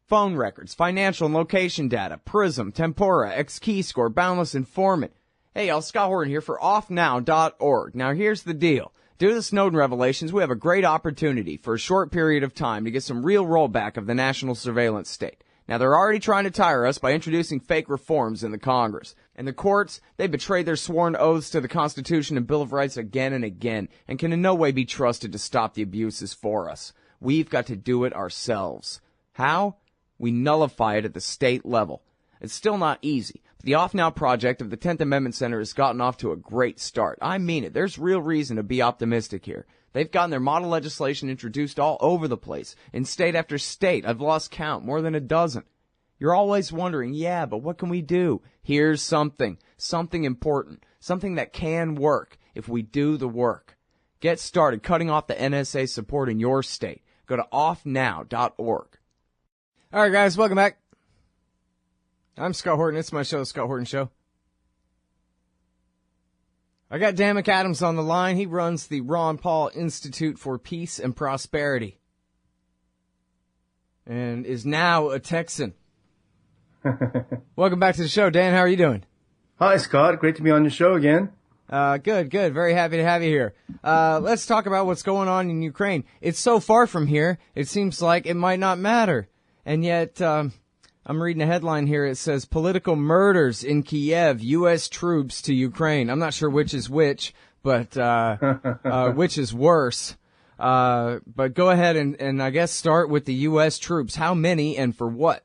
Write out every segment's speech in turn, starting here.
phone records, financial and location data, Prism, Tempora, X-Keyscore, Boundless Informant. Hey, y'all, Scott Horton here for offnow.org. Now, here's the deal. Due to the Snowden revelations, we have a great opportunity for a short period of time to get some real rollback of the national surveillance state. Now, they're already trying to tire us by introducing fake reforms in the Congress. And the courts, they betrayed their sworn oaths to the Constitution and Bill of Rights again and again, and can in no way be trusted to stop the abuses for us. We've got to do it ourselves. How? We nullify it at the state level. It's still not easy. But the Off Now project of the 10th Amendment Center has gotten off to a great start. I mean it. There's real reason to be optimistic here. They've gotten their model legislation introduced all over the place, in state after state. I've lost count, more than a dozen. You're always wondering, yeah, but what can we do? Here's something important, something that can work if we do the work. Get started cutting off the NSA support in your state. Go to offnow.org. All right, guys, welcome back. I'm Scott Horton. It's my show, The Scott Horton Show. I got Dan McAdams on the line. He runs the Ron Paul Institute for Peace and Prosperity and is now a Texan. Welcome back to the show, Dan. How are you doing? Hi, Scott. Great to be on your show again. Good. Very happy to have you here. Let's talk about what's going on in Ukraine. It's so far from here, it seems like it might not matter. And yet, I'm reading a headline here. It says, political murders in Kiev, U.S. troops to Ukraine. I'm not sure which is which, but which is worse. But go ahead and I guess start with the U.S. troops. How many and for what?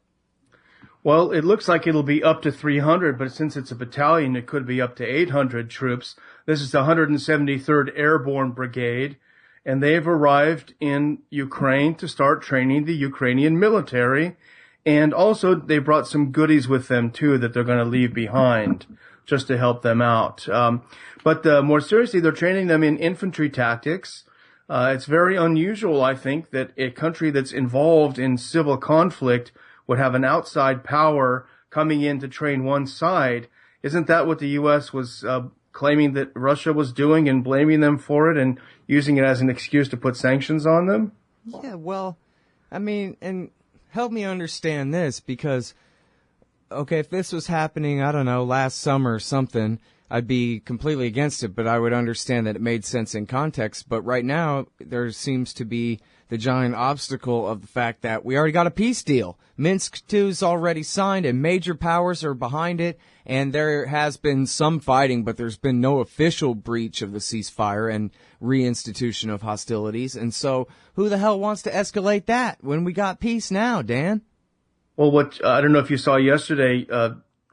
Well, it looks like it'll be up to 300, but since it's a battalion, it could be up to 800 troops. This is the 173rd Airborne Brigade, and they've arrived in Ukraine to start training the Ukrainian military. And also, they brought some goodies with them, too, that they're going to leave behind just to help them out. But more seriously, they're training them in infantry tactics. It's very unusual, I think, that a country that's involved in civil conflict would have an outside power coming in to train one side. Isn't that what the U.S. was claiming that Russia was doing and blaming them for it and using it as an excuse to put sanctions on them? Yeah, well, I mean, and help me understand this because, okay, if this was happening, I don't know, last summer or something, I'd be completely against it, but I would understand that it made sense in context. But right now, there seems to be the giant obstacle of the fact that we already got a peace deal. Minsk II is already signed and major powers are behind it. And there has been some fighting, but there's been no official breach of the ceasefire and reinstitution of hostilities. And so who the hell wants to escalate that when we got peace now, Dan? Well, I don't know if you saw yesterday,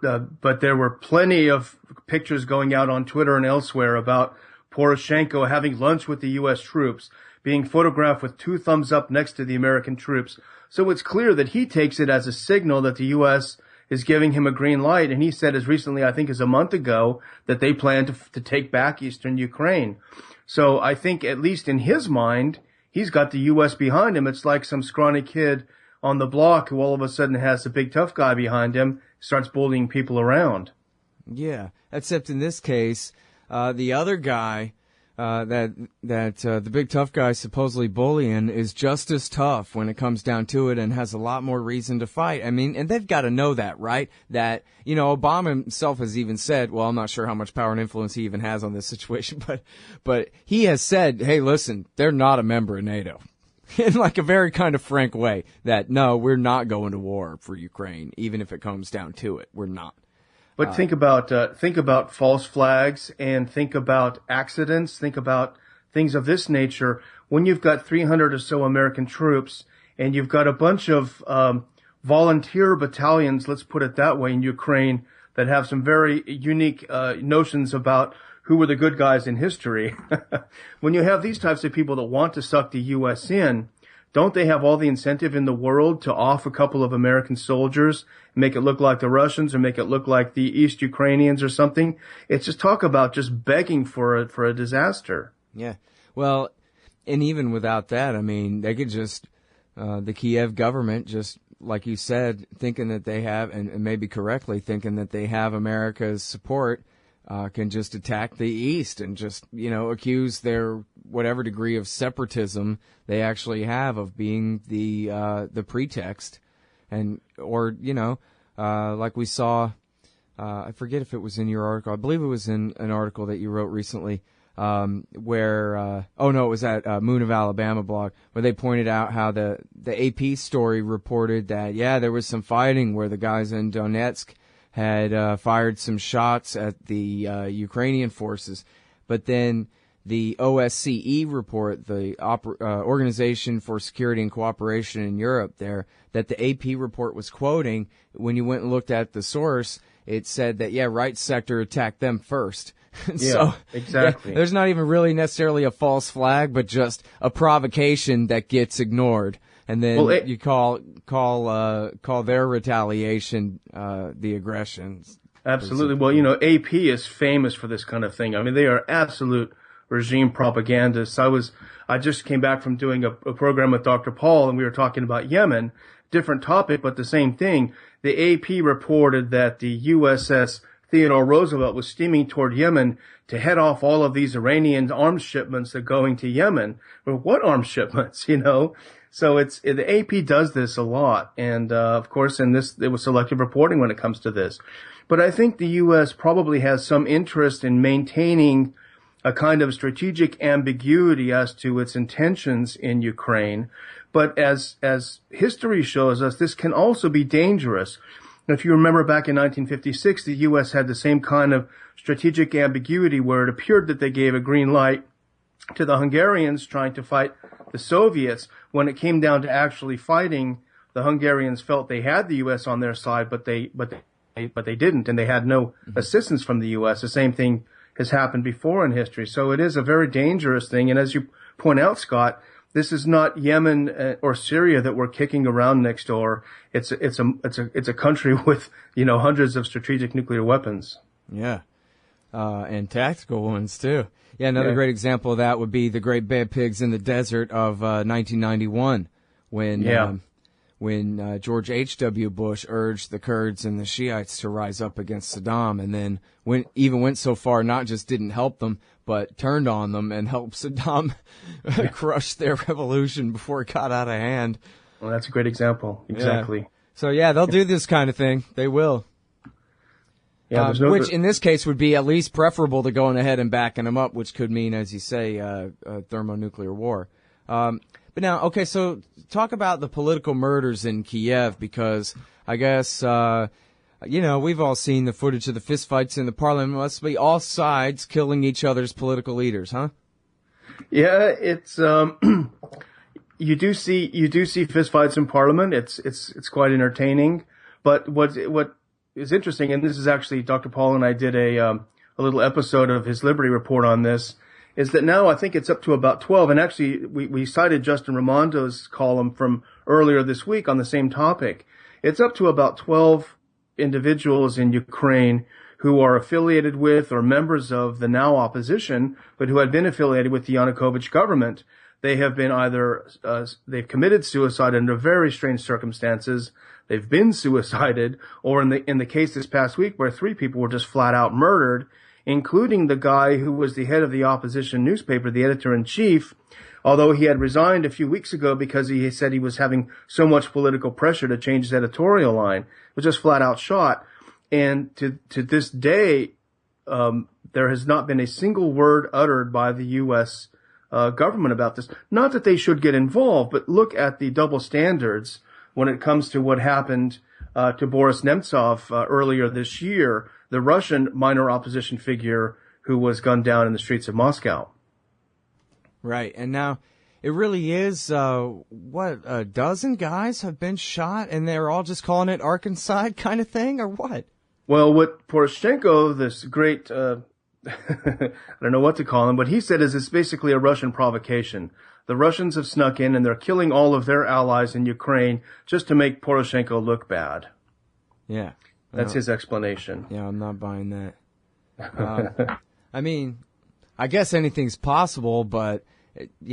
but there were plenty of pictures going out on Twitter and elsewhere about Poroshenko having lunch with the U.S. troops, being photographed with 2 thumbs up next to the American troops. So it's clear that he takes it as a signal that the U.S. is giving him a green light. And he said as recently, I think as a month ago, that they plan to take back eastern Ukraine. So I think at least in his mind, he's got the U.S. behind him. It's like some scrawny kid on the block who all of a sudden has a big tough guy behind him, starts bullying people around. Yeah, except in this case, the other guy the big tough guy supposedly bullying is just as tough when it comes down to it and has a lot more reason to fight. I mean, and they've got to know that, right? That, you know, Obama himself has even said, well, I'm not sure how much power and influence he even has on this situation, but he has said, hey, listen, they're not a member of NATO. In like a very kind of frank way that, no, we're not going to war for Ukraine, even if it comes down to it. We're not. But think about false flags and think about accidents. Think about things of this nature. When you've got 300 or so American troops and you've got a bunch of volunteer battalions, let's put it that way, in Ukraine that have some very unique notions about who were the good guys in history. When you have these types of people that want to suck the U.S. in, don't they have all the incentive in the world to off a couple of American soldiers, make it look like the Russians or make it look like the East Ukrainians or something? It's just talk about just begging for a disaster. Yeah. Well, and even without that, I mean, they could just, the Kiev government just, like you said, thinking that they have, and maybe correctly thinking that they have America's support, can just attack the East and just, you know, accuse their whatever degree of separatism they actually have of being the pretext or like we saw, I forget if it was in your article. I believe it was in an article that you wrote recently, where it was at Moon of Alabama blog, where they pointed out how the AP story reported that there was some fighting where the guys in Donetsk had fired some shots at the Ukrainian forces, but then the OSCE report, the Organization for Security and Cooperation in Europe, that the AP report was quoting, when you went and looked at the source, it said that right sector attacked them first. So, exactly. There's not even really necessarily a false flag, but just a provocation that gets ignored, and then you call their retaliation the aggression. Absolutely. Well, AP is famous for this kind of thing. I mean, they are absolute regime propagandists. I just came back from doing a program with Dr. Paul, and we were talking about Yemen, different topic, but the same thing. The AP reported that the USS Theodore Roosevelt was steaming toward Yemen to head off all of these Iranian arms shipments that are going to Yemen. Well, what arms shipments, So the AP does this a lot. And, of course, it was selective reporting when it comes to this. But I think the U.S. probably has some interest in maintaining a kind of strategic ambiguity as to its intentions in Ukraine. But as history shows us, this can also be dangerous. If you remember back in 1956, the U.S. had the same kind of strategic ambiguity where it appeared that they gave a green light to the Hungarians trying to fight the Soviets. When it came down to actually fighting, the Hungarians felt they had the U.S. on their side, but they didn't, and they had no assistance from the U.S. The same thing has happened before in history. So it is a very dangerous thing. And as you point out, Scott, this is not Yemen or Syria that we're kicking around next door. It's a country with, hundreds of strategic nuclear weapons. Yeah. And tactical ones too. Yeah. Another great example of that would be the Great Bad Pigs in the Desert of 1991 when George H.W. Bush urged the Kurds and the Shiites to rise up against Saddam, and then went so far, not just didn't help them, but turned on them and helped Saddam crush their revolution before it got out of hand. Well, that's a great example. Exactly. Yeah. So, they'll do this kind of thing. They will. Yeah, which in this case would be at least preferable to going ahead and backing them up, which could mean, as you say, thermonuclear war. But now, okay, so talk about the political murders in Kiev, because I guess, we've all seen the footage of the fistfights in the parliament. It must be all sides killing each other's political leaders, huh? Yeah, it's you do see fistfights in parliament. It's quite entertaining. But what is interesting, and this is actually Dr. Paul and I did a little episode of his Liberty Report on this, is that now I think it's up to about 12. And actually, we cited Justin Raimondo's column from earlier this week on the same topic. It's up to about 12 individuals in Ukraine who are affiliated with or members of the now opposition, but who had been affiliated with the Yanukovych government. They have been either they've committed suicide under very strange circumstances, they've been suicided, or in the case this past week where 3 people were just flat out murdered, including the guy who was the head of the opposition newspaper, the editor-in-chief, although he had resigned a few weeks ago because he said he was having so much political pressure to change his editorial line. It was just flat out shot. And to this day, there has not been a single word uttered by the U.S. Government about this. Not that they should get involved, but look at the double standards when it comes to what happened to Boris Nemtsov earlier this year, the Russian minor opposition figure who was gunned down in the streets of Moscow. Right. And now it really is, a dozen guys have been shot and they're all just calling it Arkancide kind of thing, or what? Well, what Poroshenko, this great, I don't know what to call him, but he said is it's basically a Russian provocation. The Russians have snuck in and they're killing all of their allies in Ukraine just to make Poroshenko look bad. Yeah. That's his explanation. Yeah, I'm not buying that. I mean, I guess anything's possible, but,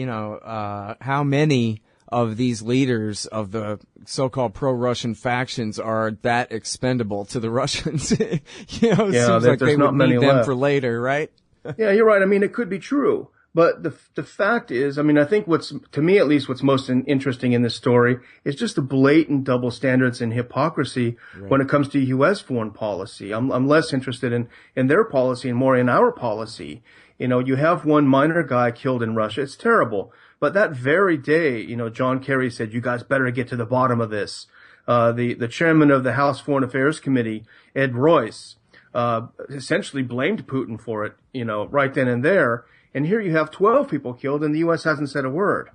how many of these leaders of the so-called pro-Russian factions are that expendable to the Russians? It seems like they would need them for later, right? Yeah, you're right. I mean, it could be true. But the fact is, I mean, I think to me at least, what's most interesting in this story is just the blatant double standards and hypocrisy when it comes to U.S. foreign policy. I'm less interested in their policy and more in our policy. You know, you have one minor guy killed in Russia. It's terrible. But that very day, you know, John Kerry said, you guys better get to the bottom of this. The chairman of the House Foreign Affairs Committee, Ed Royce, essentially blamed Putin for it, you know, right then and there. And here you have 12 people killed, and the U.S. hasn't said a word.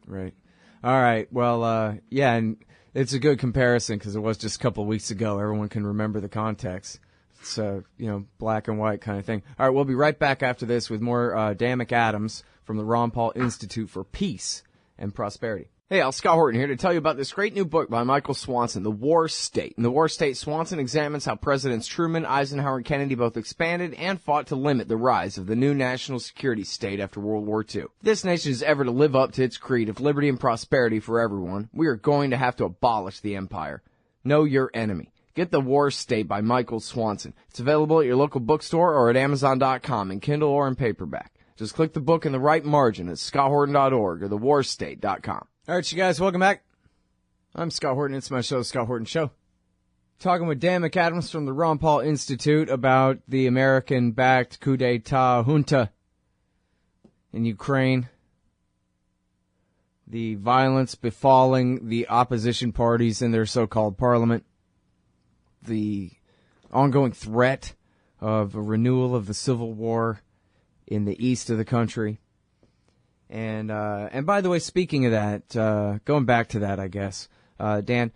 Right. All right. Well, yeah, and it's a good comparison because it was just a couple of weeks ago. Everyone can remember the context. It's you know, black and white kind of thing. All right, we'll be right back after this with more Dan McAdams from the Ron Paul Institute for Peace and Prosperity. Hey, Scott Horton here to tell you about this great new book by Michael Swanson, The War State. In The War State, Swanson examines how Presidents Truman, Eisenhower, and Kennedy both expanded and fought to limit the rise of the new national security state after World War II. If this nation is ever to live up to its creed of liberty and prosperity for everyone, we are going to have to abolish the empire. Know your enemy. Get The War State by Michael Swanson. It's available at your local bookstore or at Amazon.com in Kindle or in paperback. Just click the book in the right margin at scotthorton.org or thewarstate.com. All right, you guys, welcome back. I'm Scott Horton. It's my show, The Scott Horton Show. Talking with Dan McAdams from the Ron Paul Institute about the American-backed coup d'etat junta in Ukraine, the violence befalling the opposition parties in their so-called parliament, the ongoing threat of a renewal of the civil war in the east of the country. And by the way, speaking of that, going back to that, I guess, Dan,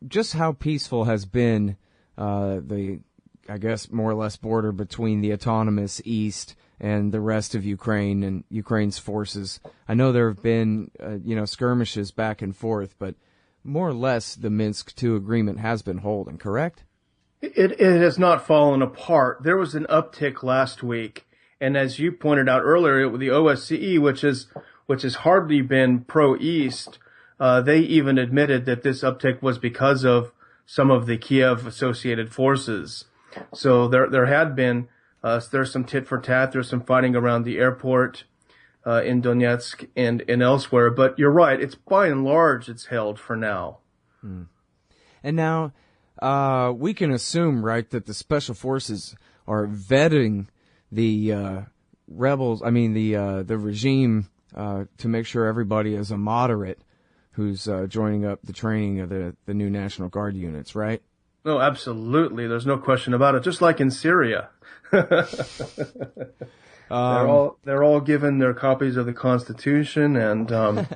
just how peaceful has been the, I guess, more or less border between the autonomous East and the rest of Ukraine and Ukraine's forces? I know there have been, skirmishes back and forth, but more or less the Minsk II agreement has been holding, correct? It has not fallen apart. There was an uptick last week. And as you pointed out earlier, with the OSCE, which has hardly been pro-East, they even admitted that this uptick was because of some of the Kiev-associated forces. So there had been there's some tit for tat. There's some fighting around the airport in Donetsk and elsewhere. But you're right. It's by and large it's held for now. Hmm. And now we can assume, right, that the special forces are vetting the rebels, the regime, to make sure everybody is a moderate who's joining up the training of the new National Guard units, right? No, absolutely. There's no question about it. Just like in Syria. They're all given their copies of the Constitution and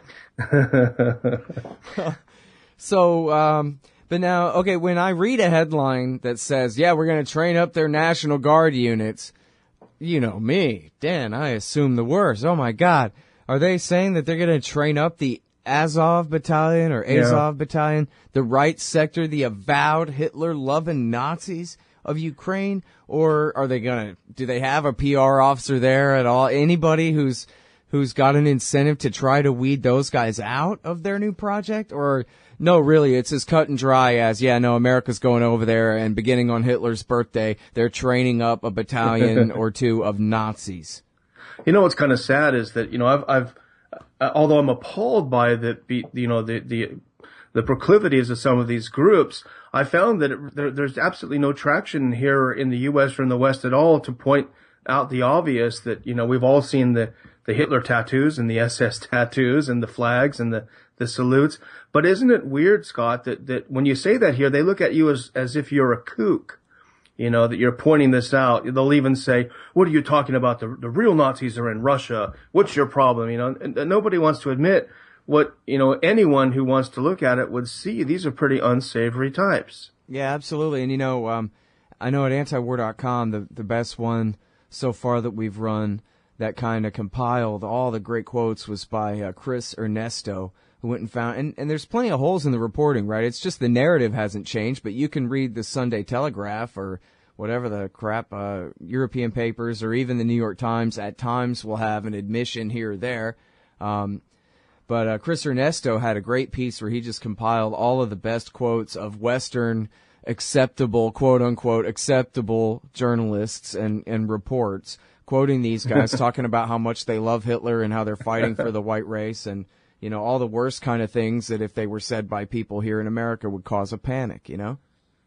So, but now, okay, when I read a headline that says, yeah, we're going to train up their National Guard units, you know me, Dan, I assume the worst. Oh, my God. Are they saying that they're going to train up the Azov Battalion or Azov Battalion, the right sector, the avowed Hitler-loving Nazis of Ukraine? Or are they do they have a PR officer there at all? Anybody who's got an incentive to try to weed those guys out of their new project? Or no, really, it's as cut and dry as, America's going over there and beginning on Hitler's birthday, they're training up a battalion or two of Nazis. You know, what's kind of sad is that, I've although I'm appalled by the proclivities of some of these groups, I found that there's absolutely no traction here in the U.S. or in the West at all to point out the obvious that, we've all seen the Hitler tattoos and the SS tattoos and the flags and the salutes. But isn't it weird, Scott, that when you say that here, they look at you as if you're a kook, that you're pointing this out. They'll even say, what are you talking about? The real Nazis are in Russia. What's your problem? And nobody wants to admit what, anyone who wants to look at it would see. These are pretty unsavory types. Yeah, absolutely. And, I know at antiwar.com, the best one so far that we've run that kind of compiled all the great quotes was by Chris Ernesto, who went and found, and there's plenty of holes in the reporting, right? It's just the narrative hasn't changed, but you can read the Sunday Telegraph or whatever the crap, European papers or even the New York Times at times will have an admission here or there. But Chris Ernesto had a great piece where he just compiled all of the best quotes of Western acceptable, quote unquote, acceptable journalists and reports quoting these guys, talking about how much they love Hitler and how they're fighting for the white race and, you know, all the worst kind of things that if they were said by people here in America would cause a panic, you know?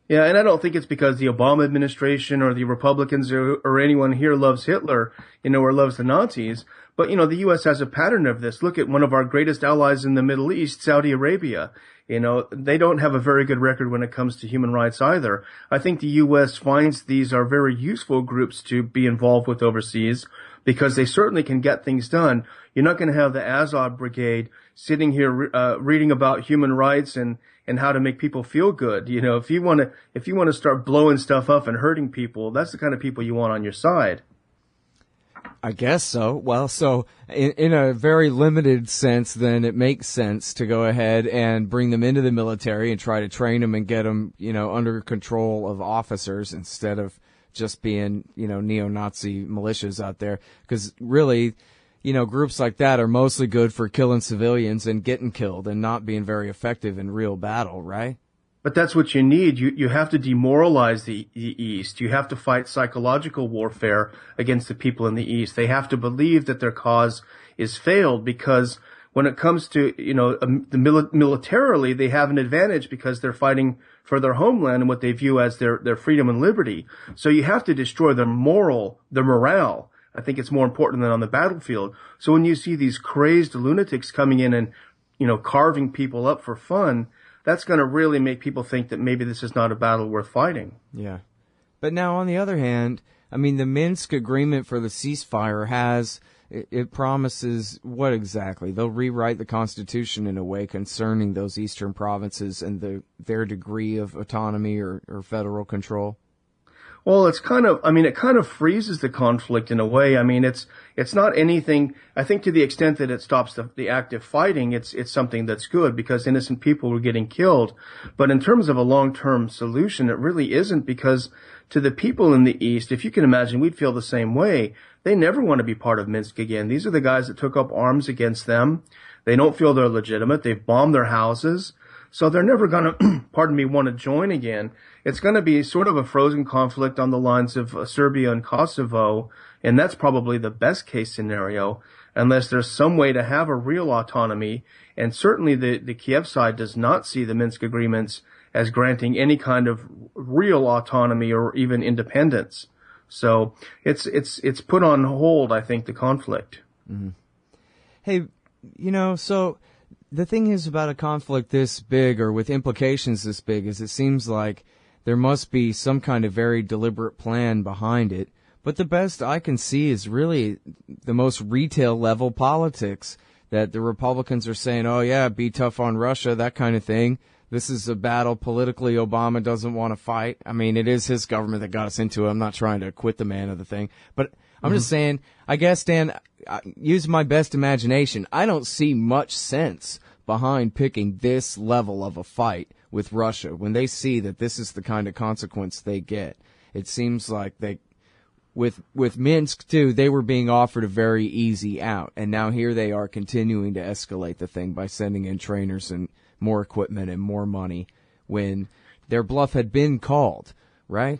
Yeah, and I don't think it's because the Obama administration or the Republicans or anyone here loves Hitler, you know, or loves the Nazis. But, you know, the U.S. has a pattern of this. Look at one of our greatest allies in the Middle East, Saudi Arabia. You know, they don't have a very good record when it comes to human rights either. I think the U.S. finds these are very useful groups to be involved with overseas because they certainly can get things done. You're not going to have the Azov Brigade sitting here reading about human rights and how to make people feel good. You know, if you want to start blowing stuff up and hurting people, that's the kind of people you want on your side. I guess so. Well, so in a very limited sense, then it makes sense to go ahead and bring them into the military and try to train them and get them, you know, under control of officers instead of just being, you know, neo-Nazi militias out there. Because really, you know, groups like that are mostly good for killing civilians and getting killed and not being very effective in real battle, right? But that's what you need. You have to demoralize the East. You have to fight psychological warfare against the people in the East. They have to believe that their cause is failed because when it comes to, you know, militarily, they have an advantage because they're fighting for their homeland and what they view as their freedom and liberty. So you have to destroy their morale. I think it's more important than on the battlefield. So when you see these crazed lunatics coming in and, you know, carving people up for fun, that's going to really make people think that maybe this is not a battle worth fighting. Yeah. But now, on the other hand, I mean, the Minsk agreement for the ceasefire it promises what exactly? They'll rewrite the Constitution in a way concerning those eastern provinces and their degree of autonomy or federal control. Well, it kind of freezes the conflict in a way. I mean, it's not anything, I think to the extent that it stops the active fighting, it's something that's good because innocent people were getting killed. But in terms of a long-term solution, it really isn't because to the people in the East, if you can imagine, we'd feel the same way. They never want to be part of Minsk again. These are the guys that took up arms against them. They don't feel they're legitimate. They've bombed their houses. So they're never going to, want to join again. It's going to be sort of a frozen conflict on the lines of Serbia and Kosovo, and that's probably the best case scenario, unless there's some way to have a real autonomy. And certainly the Kiev side does not see the Minsk agreements as granting any kind of real autonomy or even independence. So it's put on hold, I think, the conflict. Mm-hmm. Hey, you know, so the thing is about a conflict this big or with implications this big is it seems like there must be some kind of very deliberate plan behind it. But the best I can see is really the most retail level politics that the Republicans are saying, oh, yeah, be tough on Russia, that kind of thing. This is a battle politically Obama doesn't want to fight. I mean, it is his government that got us into it. I'm not trying to acquit the man of the thing. But I'm just saying, I guess, Dan, use my best imagination. I don't see much sense behind picking this level of a fight with Russia when they see that this is the kind of consequence they get. It seems like with Minsk, too, they were being offered a very easy out. And now here they are continuing to escalate the thing by sending in trainers and more equipment and more money when their bluff had been called, right?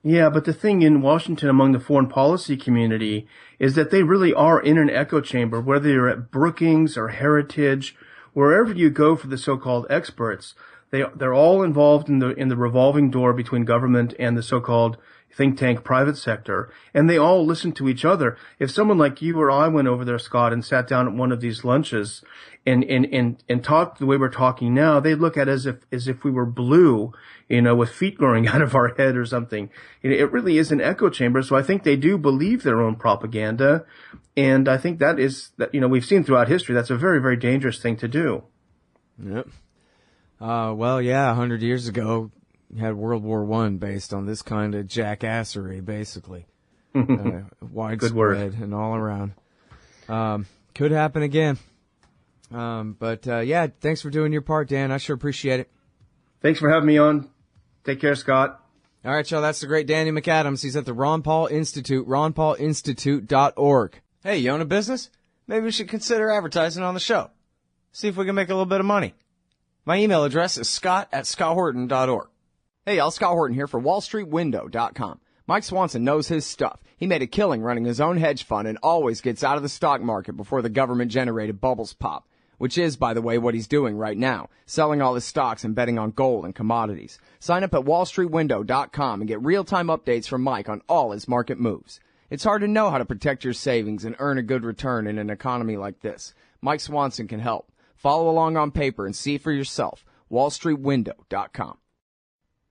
Yeah, but the thing in Washington among the foreign policy community is that they really are in an echo chamber, whether you're at Brookings or Heritage, wherever you go for the so-called experts, they're all involved in the revolving door between government and the so-called think tank private sector, and they all listen to each other. If someone like you or I went over there, Scott, and sat down at one of these lunches and talked the way we're talking now, they'd look at us as if we were blue, you know, with feet growing out of our head or something. It really is an echo chamber. So I think they do believe their own propaganda. And I think that we've seen throughout history, that's a very, very dangerous thing to do. Yep. Well, yeah, 100 years ago, you had World War I based on this kind of jackassery, basically. Widespread and all around. Could happen again. Yeah, thanks for doing your part, Dan. I sure appreciate it. Thanks for having me on. Take care, Scott. All right, y'all, that's the great Danny McAdams. He's at the Ron Paul Institute, ronpaulinstitute.org. Hey, you own a business? Maybe we should consider advertising on the show. See if we can make a little bit of money. My email address is scott@scotthorton.org. Hey, y'all, Scott Horton here for wallstreetwindow.com. Mike Swanson knows his stuff. He made a killing running his own hedge fund and always gets out of the stock market before the government-generated bubbles pop. Which is, by the way, what he's doing right now, selling all his stocks and betting on gold and commodities. Sign up at wallstreetwindow.com and get real-time updates from Mike on all his market moves. It's hard to know how to protect your savings and earn a good return in an economy like this. Mike Swanson can help. Follow along on paper and see for yourself. wallstreetwindow.com.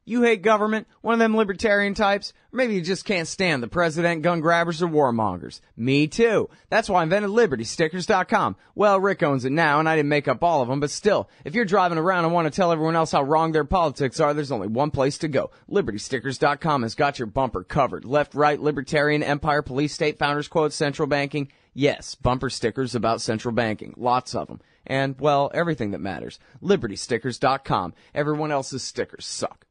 You hate government? One of them libertarian types? Or maybe you just can't stand the president, gun grabbers, or warmongers. Me too. That's why I invented LibertyStickers.com. Well, Rick owns it now, and I didn't make up all of them, but still, if you're driving around and want to tell everyone else how wrong their politics are, there's only one place to go. LibertyStickers.com has got your bumper covered. Left, right, libertarian, empire, police, state, founders quotes, central banking. Yes, bumper stickers about central banking. Lots of them. And, well, everything that matters. LibertyStickers.com. Everyone else's stickers suck.